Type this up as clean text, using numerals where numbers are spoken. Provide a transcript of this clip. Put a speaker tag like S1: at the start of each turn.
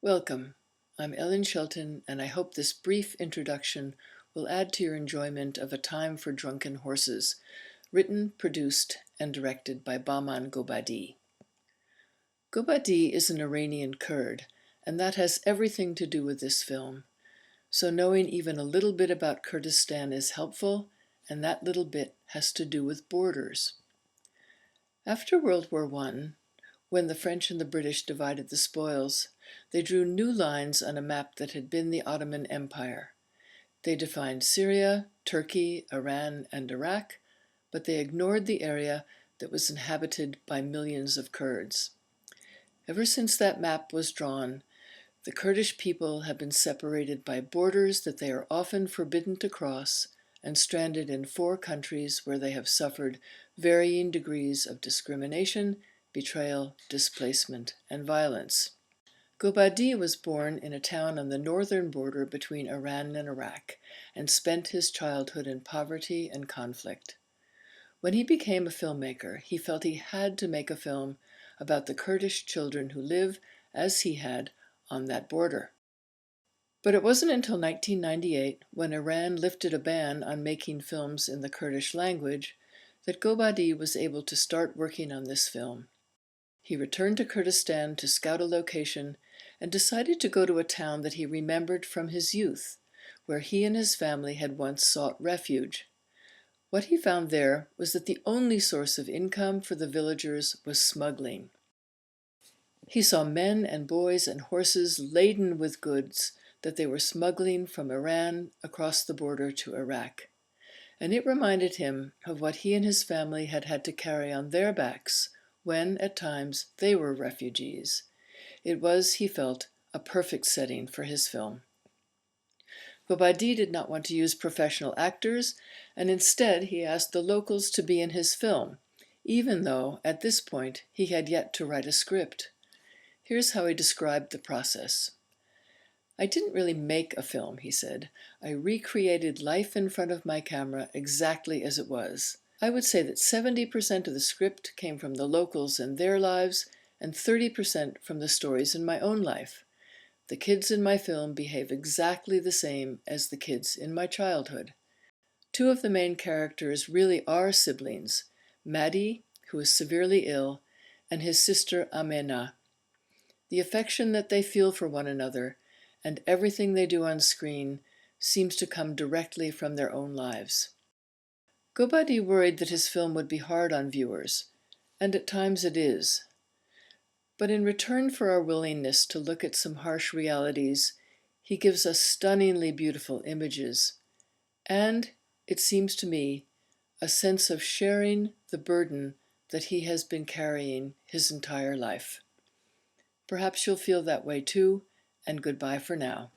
S1: Welcome. I'm Ellen Shelton, and I hope this brief introduction will add to your enjoyment of A Time for Drunken Horses, written, produced, and directed by Bahman Ghobadi. Ghobadi is an Iranian Kurd, and that has everything to do with this film. So knowing even a little bit about Kurdistan is helpful, and that little bit has to do with borders. After World War I, when the French and the British divided the spoils, they drew new lines on a map that had been the Ottoman Empire. They defined Syria, Turkey, Iran, and Iraq, but they ignored the area that was inhabited by millions of Kurds. Ever since that map was drawn, the Kurdish people have been separated by borders that they are often forbidden to cross and stranded in 4 countries where they have suffered varying degrees of discrimination, betrayal, displacement, and violence. Ghobadi was born in a town on the northern border between Iran and Iraq and spent his childhood in poverty and conflict. When he became a filmmaker, he felt he had to make a film about the Kurdish children who live, as he had, on that border. But it wasn't until 1998, when Iran lifted a ban on making films in the Kurdish language, that Ghobadi was able to start working on this film. He returned to Kurdistan to scout a location and decided to go to a town that he remembered from his youth, where he and his family had once sought refuge. What he found there was that the only source of income for the villagers was smuggling. He saw men and boys and horses laden with goods that they were smuggling from Iran across the border to Iraq, and it reminded him of what he and his family had had to carry on their backs when, at times, they were refugees. It was, he felt, a perfect setting for his film. Ghobadi did not want to use professional actors, and instead he asked the locals to be in his film, even though, at this point, he had yet to write a script. Here's how he described the process. "I didn't really make a film," he said. "I recreated life in front of my camera exactly as it was. I would say that 70% of the script came from the locals and their lives, and 30% from the stories in my own life. The kids in my film behave exactly the same as the kids in my childhood. 2 of the main characters really are siblings, Madi, who is severely ill, and his sister Amaneh. The affection that they feel for one another, and everything they do on screen, seems to come directly from their own lives." Ghobadi worried that his film would be hard on viewers, and at times it is. But in return for our willingness to look at some harsh realities, he gives us stunningly beautiful images, and, it seems to me, a sense of sharing the burden that he has been carrying his entire life. Perhaps you'll feel that way too, and goodbye for now.